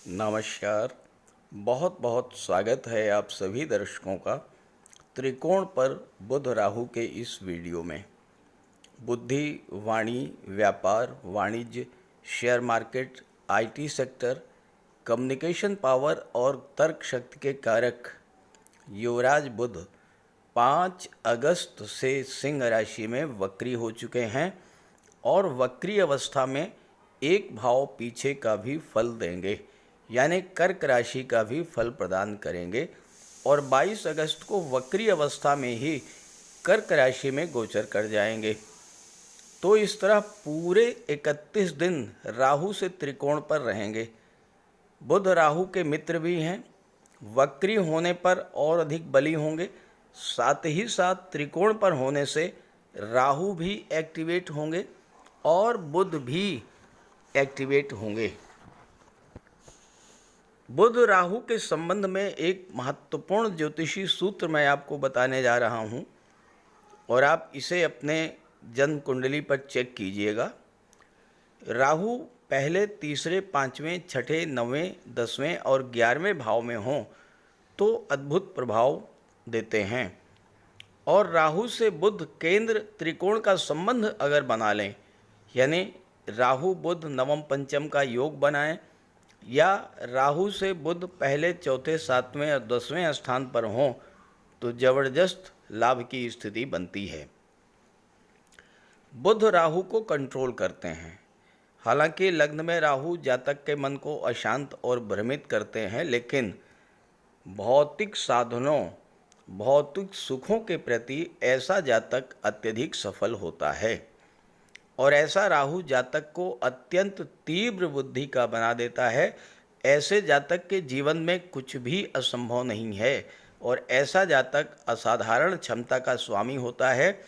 नमस्कार। बहुत बहुत स्वागत है आप सभी दर्शकों का त्रिकोण पर बुध राहु के इस वीडियो में। बुद्धि, वाणी, व्यापार, वाणिज्य, share market, IT sector, communication power और तर्क शक्ति के कारक युवराज बुध 5 अगस्त से सिंह राशि में वक्री हो चुके हैं और वक्री अवस्था में एक भाव पीछे का भी फल देंगे, यानी कर्क राशि का भी फल प्रदान करेंगे और 22 अगस्त को वक्री अवस्था में ही कर्क राशि में गोचर कर जाएंगे। तो इस तरह पूरे 31 दिन राहु से त्रिकोण पर रहेंगे। बुध राहु के मित्र भी हैं, वक्री होने पर और अधिक बली होंगे, साथ ही साथ त्रिकोण पर होने से राहु भी एक्टिवेट होंगे और बुध भी एक्टिवेट होंगे। बुध राहु के संबंध में एक महत्वपूर्ण ज्योतिषी सूत्र मैं आपको बताने जा रहा हूं और आप इसे अपने जन्म कुंडली पर चेक कीजिएगा। राहु पहले, तीसरे, पाँचवें, छठे, नवें, 10वें और 11वें भाव में हों तो अद्भुत प्रभाव देते हैं। और राहु से बुध केंद्र त्रिकोण का संबंध अगर बना लें, यानी राहु बुध नवम पंचम का योग बनाएं या राहु से बुध पहले, चौथे, 7वें और 10वें स्थान पर हों तो जबरदस्त लाभ की स्थिति बनती है। बुध राहु को कंट्रोल करते हैं। हालांकि लग्न में राहु जातक के मन को अशांत और भ्रमित करते हैं, लेकिन भौतिक साधनों, भौतिक सुखों के प्रति ऐसा जातक अत्यधिक सफल होता है और ऐसा राहु जातक को अत्यंत तीव्र बुद्धि का बना देता है। ऐसे जातक के जीवन में कुछ भी असंभव नहीं है और ऐसा जातक असाधारण क्षमता का स्वामी होता है।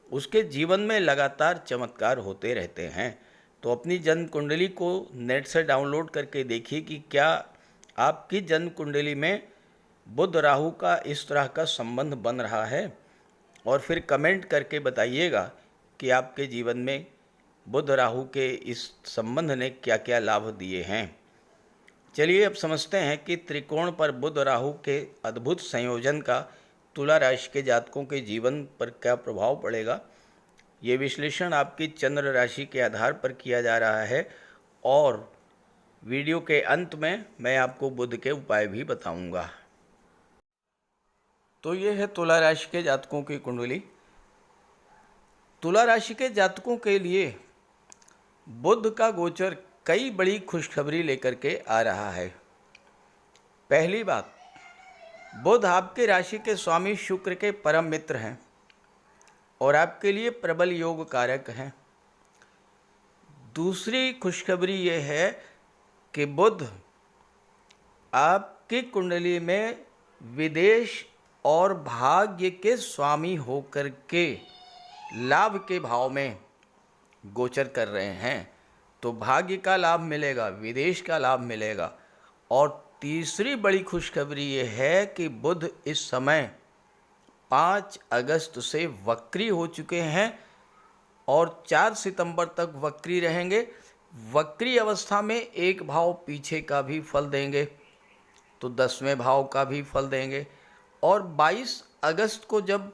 उसके जीवन में लगातार चमत्कार होते रहते हैं। तो अपनी जन्म कुंडली को नेट से डाउनलोड करके देखिए कि क्या आपकी जन्म कुंडली में बुध राहु का इस तरह का संबंध बन रहा है और फिर कमेंट करके बताइएगा कि आपके जीवन में बुध राहु के इस संबंध ने क्या क्या लाभ दिए हैं। चलिए अब समझते हैं कि त्रिकोण पर बुध राहु के अद्भुत संयोजन का तुला राशि के जातकों के जीवन पर क्या प्रभाव पड़ेगा। ये विश्लेषण आपकी चंद्र राशि के आधार पर किया जा रहा है और वीडियो के अंत में मैं आपको बुध के उपाय भी बताऊंगा। तो ये है तुला राशि के जातकों की कुंडली। तुला राशि के जातकों के लिए बुध का गोचर कई बड़ी खुशखबरी लेकर के आ रहा है। पहली बात, बुध आपके राशि के स्वामी शुक्र के परम मित्र हैं और आपके लिए प्रबल योग कारक हैं। दूसरी खुशखबरी ये है कि बुध आपकी कुंडली में विदेश और भाग्य के स्वामी होकर के लाभ के भाव में गोचर कर रहे हैं। तो भाग्य का लाभ मिलेगा, विदेश का लाभ मिलेगा। और तीसरी बड़ी खुशखबरी ये है कि बुध इस समय 5 अगस्त से वक्री हो चुके हैं और 4 सितंबर तक वक्री रहेंगे। वक्री अवस्था में एक भाव पीछे का भी फल देंगे तो 10वें भाव का भी फल देंगे और 22 अगस्त को जब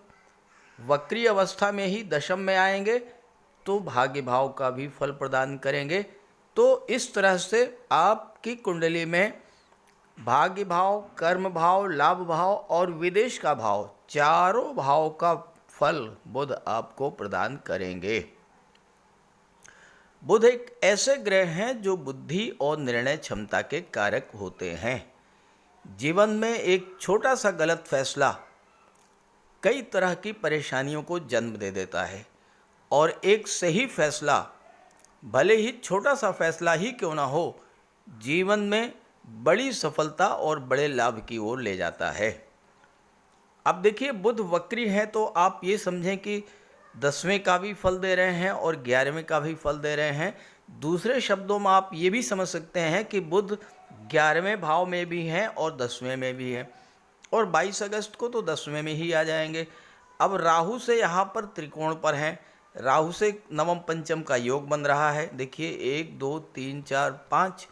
वक्री अवस्था में ही दशम में आएंगे तो भाग्य भाव का भी फल प्रदान करेंगे। तो इस तरह से आपकी कुंडली में भाग्य भाव, कर्म भाव, लाभ भाव और विदेश का भाव, चारों भाव का फल बुध आपको प्रदान करेंगे। बुध एक ऐसे ग्रह हैं जो बुद्धि और निर्णय क्षमता के कारक होते हैं। जीवन में एक छोटा सा गलत फैसला कई तरह की परेशानियों को जन्म दे देता है और एक सही फैसला, भले ही छोटा सा फैसला ही क्यों ना हो, जीवन में बड़ी सफलता और बड़े लाभ की ओर ले जाता है। अब देखिए, बुध वक्री है तो आप ये समझें कि 10वें का भी फल दे रहे हैं और 11वें का भी फल दे रहे हैं। दूसरे शब्दों में आप ये भी समझ सकते हैं कि बुध 11वें भाव में भी हैं और 10वें में भी हैं और 22 अगस्त को तो 10वें में ही आ जाएंगे। अब राहु से यहाँ पर त्रिकोण पर हैं, राहु से नवम पंचम का योग बन रहा है। देखिए 1 2 3 4 5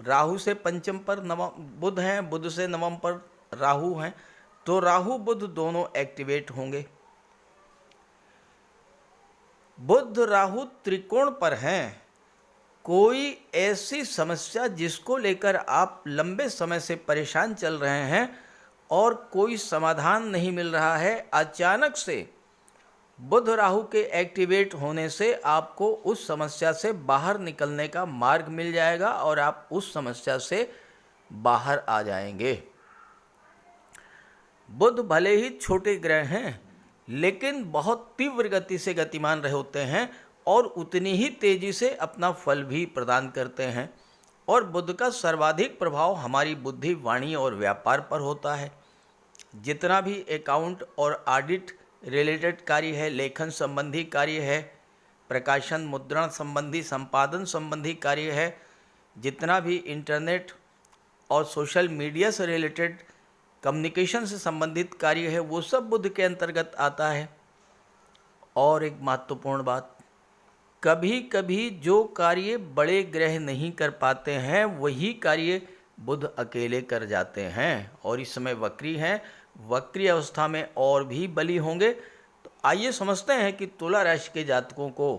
राहु से पंचम पर नवम बुध हैं, बुध से नवम पर राहु हैं, तो राहु बुध दोनों एक्टिवेट होंगे। बुध राहु त्रिकोण पर हैं, कोई ऐसी समस्या जिसको लेकर आप लंबे समय से परेशान चल रहे हैं और कोई समाधान नहीं मिल रहा है, अचानक से बुध राहु के एक्टिवेट होने से आपको उस समस्या से बाहर निकलने का मार्ग मिल जाएगा और आप उस समस्या से बाहर आ जाएंगे। बुध भले ही छोटे ग्रह हैं, लेकिन बहुत तीव्र गति से गतिमान रहे होते हैं और उतनी ही तेजी से अपना फल भी प्रदान करते हैं। और बुध का सर्वाधिक प्रभाव हमारी बुद्धि, वाणी और व्यापार पर होता है। जितना भी अकाउंट और ऑडिट रिलेटेड कार्य है, लेखन संबंधी कार्य है, प्रकाशन मुद्रण संबंधी, संपादन संबंधी कार्य है, जितना भी इंटरनेट और सोशल मीडिया से रिलेटेड कम्युनिकेशन से संबंधित कार्य है, वो सब बुध के अंतर्गत आता है। और एक महत्वपूर्ण बात, कभी कभी जो कार्य बड़े ग्रह नहीं कर पाते हैं वही कार्य बुध अकेले कर जाते हैं और इस समय वक्री हैं। वक्री अवस्था में और भी बली होंगे। तो आइए समझते हैं कि तुला राशि के जातकों को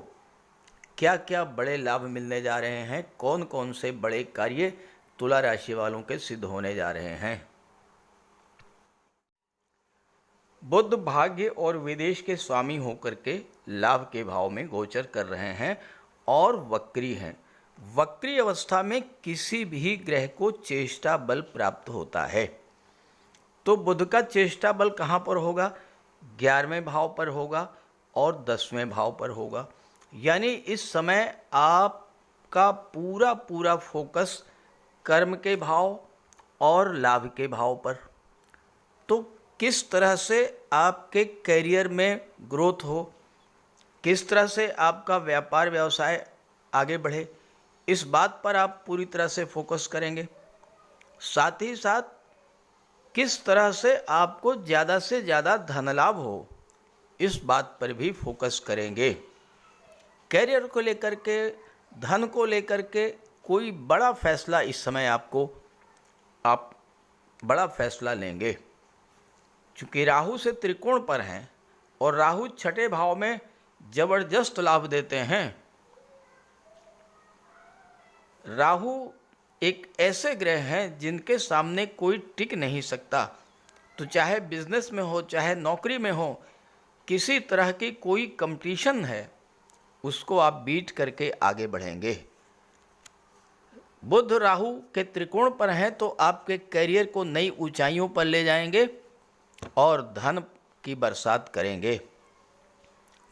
क्या क्या बड़े लाभ मिलने जा रहे हैं, कौन कौन से बड़े कार्य तुला राशि वालों के सिद्ध होने जा रहे हैं। बुध भाग्य और विदेश के स्वामी होकर के लाभ के भाव में गोचर कर रहे हैं और वक्री हैं। वक्री अवस्था में किसी भी ग्रह को चेष्टा बल प्राप्त होता है। तो बुध का चेष्टा बल कहाँ पर होगा? 11वें भाव पर होगा और 10वें भाव पर होगा। यानी इस समय आपका पूरा पूरा फोकस कर्म के भाव और लाभ के भाव पर। तो किस तरह से आपके करियर में ग्रोथ हो, किस तरह से आपका व्यापार व्यवसाय आगे बढ़े, इस बात पर आप पूरी तरह से फोकस करेंगे। साथ ही साथ किस तरह से आपको ज़्यादा से ज़्यादा धन लाभ हो, इस बात पर भी फोकस करेंगे। करियर को लेकर के, धन को लेकर के कोई बड़ा फैसला इस समय आप बड़ा फैसला लेंगे। चूँकि राहु से त्रिकोण पर हैं और राहु छठे भाव में जबरदस्त लाभ देते हैं। राहु एक ऐसे ग्रह हैं जिनके सामने कोई टिक नहीं सकता। तो चाहे बिजनेस में हो, चाहे नौकरी में हो, किसी तरह की कोई कंपटीशन है, उसको आप बीट करके आगे बढ़ेंगे। बुध राहु के त्रिकोण पर हैं तो आपके करियर को नई ऊंचाइयों पर ले जाएंगे और धन की बरसात करेंगे।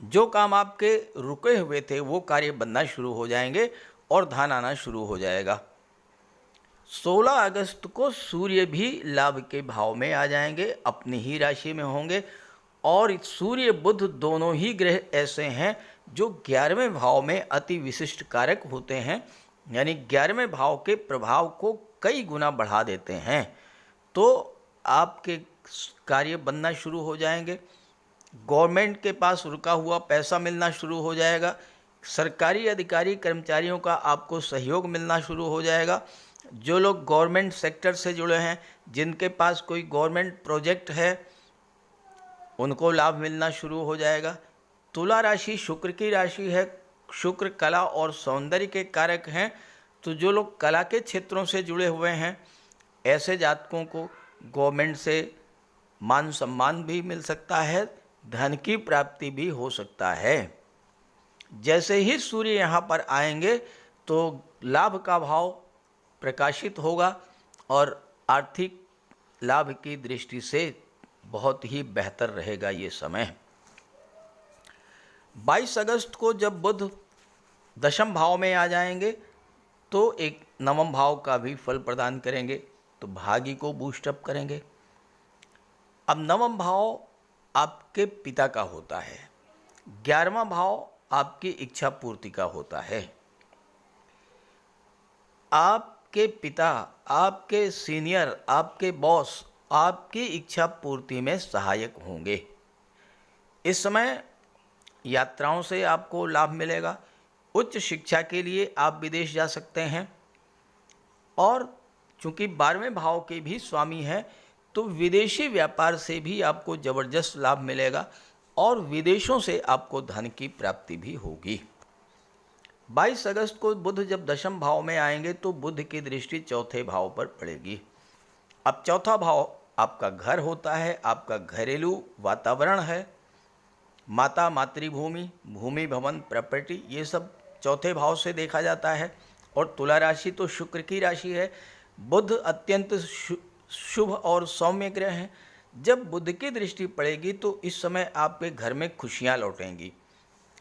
जो काम आपके रुके हुए थे वो कार्य बनना शुरू हो जाएंगे और धन आना शुरू हो जाएगा। 16 अगस्त को सूर्य भी लाभ के भाव में आ जाएंगे, अपनी ही राशि में होंगे। और सूर्य बुध दोनों ही ग्रह ऐसे हैं जो 11वें भाव में अति विशिष्ट कारक होते हैं, यानी 11वें भाव के प्रभाव को कई गुना बढ़ा देते हैं। तो आपके कार्य बनना शुरू हो जाएंगे, गवर्नमेंट के पास रुका हुआ पैसा मिलना शुरू हो जाएगा, सरकारी अधिकारी कर्मचारियों का आपको सहयोग मिलना शुरू हो जाएगा। जो लोग गवर्नमेंट सेक्टर से जुड़े हैं, जिनके पास कोई गवर्नमेंट प्रोजेक्ट है, उनको लाभ मिलना शुरू हो जाएगा। तुला राशि शुक्र की राशि है, शुक्र कला और सौंदर्य के कारक हैं। तो जो लोग कला के क्षेत्रों से जुड़े हुए हैं, ऐसे जातकों को गवर्नमेंट से मान सम्मान भी मिल सकता है, धन की प्राप्ति भी हो सकता है। जैसे ही सूर्य यहाँ पर आएंगे तो लाभ का भाव प्रकाशित होगा और आर्थिक लाभ की दृष्टि से बहुत ही बेहतर रहेगा ये समय। 22 अगस्त को जब बुध दशम भाव में आ जाएंगे तो एक नवम भाव का भी फल प्रदान करेंगे, तो भाग्य को बूस्टअप करेंगे। अब नवम भाव आपके पिता का होता है, 11वां भाव आपकी इच्छा पूर्ति का होता है। आपके पिता, आपके सीनियर, आपके बॉस आपकी इच्छा पूर्ति में सहायक होंगे। इस समय यात्राओं से आपको लाभ मिलेगा। उच्च शिक्षा के लिए आप विदेश जा सकते हैं और चूंकि 12वें भाव के भी स्वामी हैं तो विदेशी व्यापार से भी आपको ज़बरदस्त लाभ मिलेगा और विदेशों से आपको धन की प्राप्ति भी होगी। 22 अगस्त को बुध जब दशम भाव में आएंगे तो बुध की दृष्टि चौथे भाव पर पड़ेगी। अब चौथा भाव आपका घर होता है, आपका घरेलू वातावरण है, माता, मातृभूमि, भूमि, भवन, प्रॉपर्टी, ये सब चौथे भाव से देखा जाता है। और तुला राशि तो शुक्र की राशि है। बुध अत्यंत शुभ और सौम्य ग्रह हैं। जब बुध की दृष्टि पड़ेगी तो इस समय आपके घर में खुशियां लौटेंगी।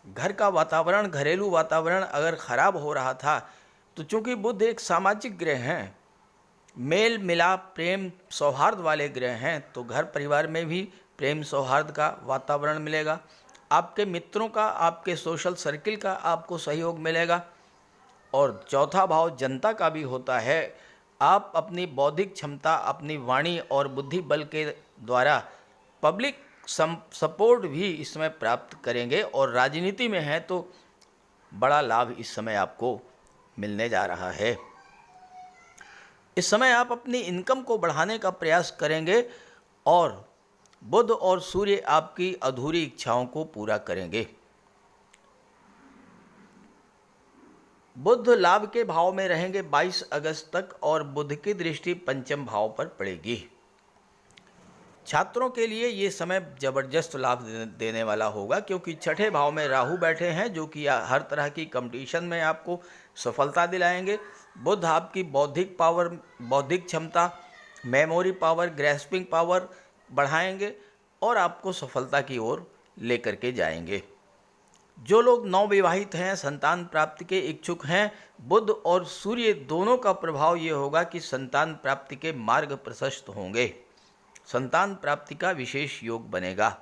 घर का वातावरण, घरेलू वातावरण अगर खराब हो रहा था तो चूंकि बुध एक सामाजिक ग्रह हैं, मेल मिलाप, प्रेम, सौहार्द वाले ग्रह हैं, तो घर परिवार में भी प्रेम सौहार्द का वातावरण मिलेगा। आपके मित्रों का, आपके सोशल सर्किल का आपको सहयोग मिलेगा। और चौथा भाव जनता का भी होता है। आप अपनी बौद्धिक क्षमता, अपनी वाणी और बुद्धि बल के द्वारा पब्लिक सपोर्ट भी इस समय प्राप्त करेंगे और राजनीति में है तो बड़ा लाभ इस समय आपको मिलने जा रहा है। इस समय आप अपनी इनकम को बढ़ाने का प्रयास करेंगे और बुध और सूर्य आपकी अधूरी इच्छाओं को पूरा करेंगे। बुध लाभ के भाव में रहेंगे 22 अगस्त तक और बुध की दृष्टि पंचम भाव पर पड़ेगी। छात्रों के लिए ये समय जबरदस्त लाभ देने वाला होगा क्योंकि छठे भाव में राहु बैठे हैं जो कि हर तरह की कंपटीशन में आपको सफलता दिलाएंगे। बुध आपकी बौद्धिक पावर, बौद्धिक क्षमता, मेमोरी पावर, ग्रैस्पिंग पावर बढ़ाएंगे और आपको सफलता की ओर लेकर के जाएंगे। जो लोग नवविवाहित हैं, संतान प्राप्ति के इच्छुक हैं, बुध और सूर्य दोनों का प्रभाव ये होगा कि संतान प्राप्ति के मार्ग प्रशस्त होंगे, संतान प्राप्ति का विशेष योग बनेगा।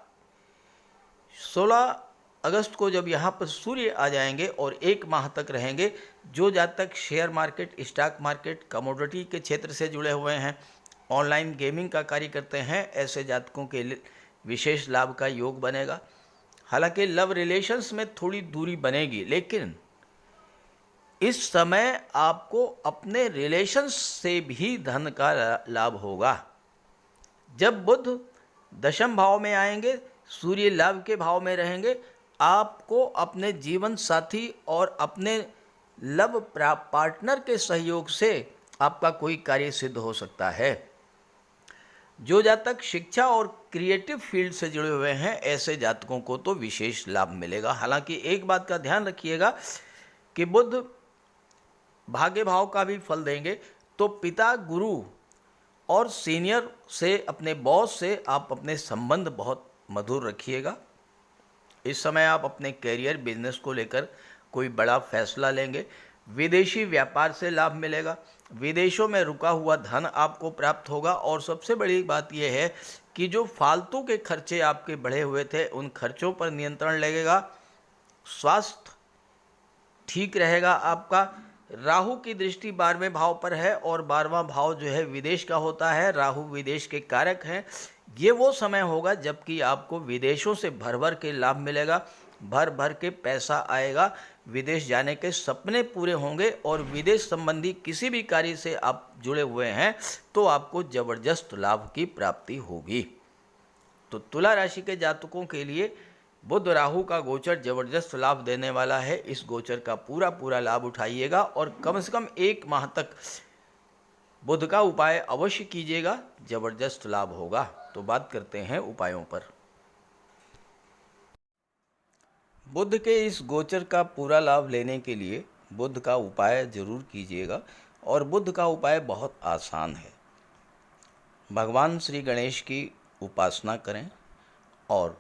16 अगस्त को जब यहाँ पर सूर्य आ जाएंगे और 1 माह तक रहेंगे, जो जातक share market, stock market, commodity के क्षेत्र से जुड़े हुए हैं, ऑनलाइन गेमिंग का कार्य करते हैं, ऐसे जातकों के लिए विशेष लाभ का योग बनेगा। हालांकि लव रिलेशंस में थोड़ी दूरी बनेगी, लेकिन इस समय आपको अपने रिलेशंस से भी धन का लाभ होगा। जब बुध दशम भाव में आएंगे, सूर्य लाभ के भाव में रहेंगे, आपको अपने जीवन साथी और अपने लव पार्टनर के सहयोग से आपका कोई कार्य सिद्ध हो सकता है। जो जातक शिक्षा और क्रिएटिव फील्ड से जुड़े हुए हैं, ऐसे जातकों को तो विशेष लाभ मिलेगा। हालांकि एक बात का ध्यान रखिएगा कि बुध भाग्य भाव का भी फल देंगे, तो पिता, गुरु और सीनियर से, अपने बॉस से आप अपने संबंध बहुत मधुर रखिएगा। इस समय आप अपने कैरियर, बिजनेस को लेकर कोई बड़ा फैसला लेंगे। विदेशी व्यापार से लाभ मिलेगा, विदेशों में रुका हुआ धन आपको प्राप्त होगा। और सबसे बड़ी बात यह है कि जो फालतू के खर्चे आपके बढ़े हुए थे, उन खर्चों पर नियंत्रण लगेगा। स्वास्थ्य ठीक रहेगा आपका। राहु की दृष्टि 12वें भाव पर है और 12वां भाव जो है विदेश का होता है। राहु विदेश के कारक हैं। ये वो समय होगा जबकि आपको विदेशों से भर भर के लाभ मिलेगा, भर भर के पैसा आएगा, विदेश जाने के सपने पूरे होंगे। और विदेश संबंधी किसी भी कार्य से आप जुड़े हुए हैं तो आपको ज़बरदस्त लाभ की प्राप्ति होगी। तो तुला राशि के जातकों के लिए बुध राहु का गोचर जबरदस्त लाभ देने वाला है। इस गोचर का पूरा लाभ उठाइएगा और कम से कम 1 माह तक बुध का उपाय अवश्य कीजिएगा, जबरदस्त लाभ होगा। तो बात करते हैं उपायों पर। बुध के इस गोचर का पूरा लाभ लेने के लिए बुध का उपाय जरूर कीजिएगा और बुध का उपाय बहुत आसान है। भगवान श्री गणेश की उपासना करें और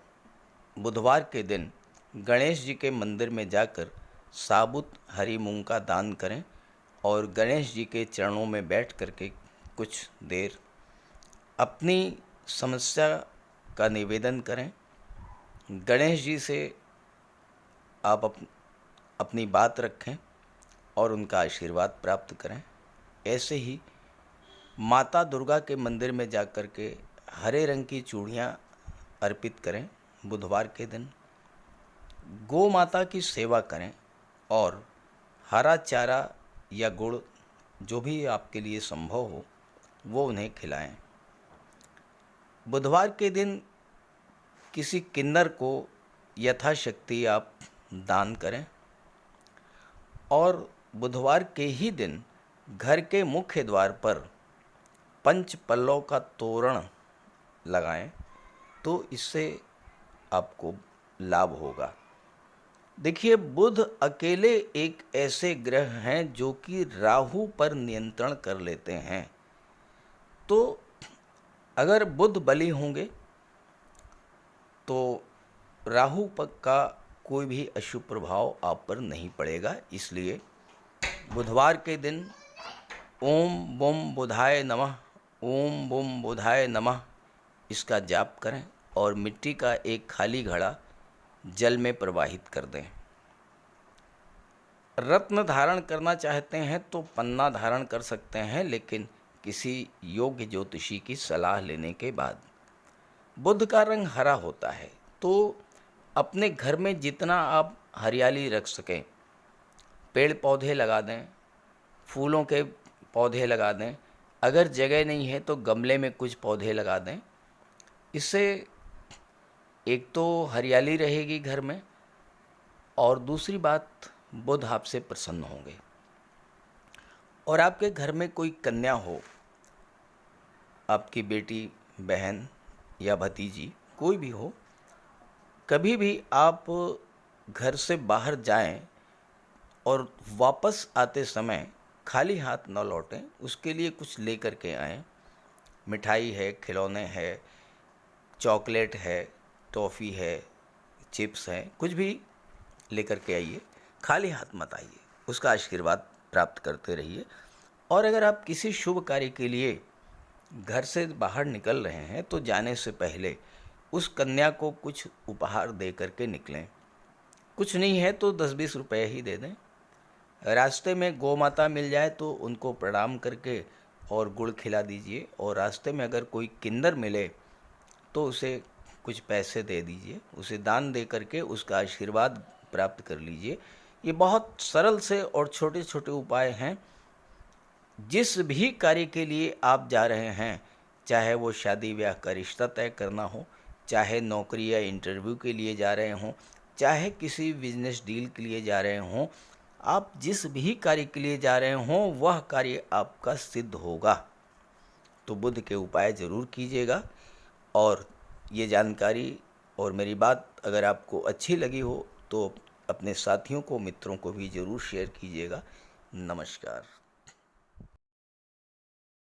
बुधवार के दिन गणेश जी के मंदिर में जाकर साबुत हरी मूंग का दान करें और गणेश जी के चरणों में बैठ करके कुछ देर अपनी समस्या का निवेदन करें। गणेश जी से आप अपनी बात रखें और उनका आशीर्वाद प्राप्त करें। ऐसे ही माता दुर्गा के मंदिर में जाकर के हरे रंग की चूड़ियाँ अर्पित करें। बुधवार के दिन गौ माता की सेवा करें और हरा चारा या गुड़ जो भी आपके लिए संभव हो वो उन्हें खिलाएं। बुधवार के दिन किसी किन्नर को यथाशक्ति आप दान करें और बुधवार के ही दिन घर के मुख्य द्वार पर पंच पल्लव का तोरण लगाएं, तो इससे आपको लाभ होगा। देखिए, बुध अकेले एक ऐसे ग्रह हैं जो कि राहु पर नियंत्रण कर लेते हैं। तो अगर बुध बली होंगे तो राहु पर का कोई भी अशुभ प्रभाव आप पर नहीं पड़ेगा। इसलिए बुधवार के दिन ओम बुम बुधाय नमः, ओम बुम बुधाय नमः इसका जाप करें और मिट्टी का एक खाली घड़ा जल में प्रवाहित कर दें। रत्न धारण करना चाहते हैं तो पन्ना धारण कर सकते हैं, लेकिन किसी योग्य ज्योतिषी की सलाह लेने के बाद। बुध का रंग हरा होता है, तो अपने घर में जितना आप हरियाली रख सकें, पेड़ पौधे लगा दें, फूलों के पौधे लगा दें। अगर जगह नहीं है तो गमले में कुछ पौधे लगा दें। इससे एक तो हरियाली रहेगी घर में, और दूसरी बात, बुध आपसे प्रसन्न होंगे। और आपके घर में कोई कन्या हो, आपकी बेटी, बहन या भतीजी, कोई भी हो, कभी भी आप घर से बाहर जाएं और वापस आते समय खाली हाथ न लौटें, उसके लिए कुछ लेकर के आएं। मिठाई है, खिलौने है, चॉकलेट है, टॉफ़ी है, चिप्स हैं, कुछ भी लेकर के आइए। खाली हाथ मत आइए, उसका आशीर्वाद प्राप्त करते रहिए। और अगर आप किसी शुभ कार्य के लिए घर से बाहर निकल रहे हैं तो जाने से पहले उस कन्या को कुछ उपहार दे करके निकलें। कुछ नहीं है तो 10-20 रुपए ही दे दें। रास्ते में गौ माता मिल जाए तो उनको प्रणाम करके और गुड़ खिला दीजिए। और रास्ते में अगर कोई किन्नर मिले तो उसे कुछ पैसे दे दीजिए, उसे दान दे करके उसका आशीर्वाद प्राप्त कर लीजिए। ये बहुत सरल से और छोटे छोटे उपाय हैं। जिस भी कार्य के लिए आप जा रहे हैं, चाहे वो शादी ब्याह का रिश्ता तय करना हो, चाहे नौकरी या इंटरव्यू के लिए जा रहे हों, चाहे किसी बिजनेस डील के लिए जा रहे हों, आप जिस भी कार्य के लिए जा रहे हों वह कार्य आपका सिद्ध होगा। तो बुध के उपाय ज़रूर कीजिएगा। और ये जानकारी और मेरी बात अगर आपको अच्छी लगी हो तो अपने साथियों को, मित्रों को भी ज़रूर शेयर कीजिएगा। नमस्कार।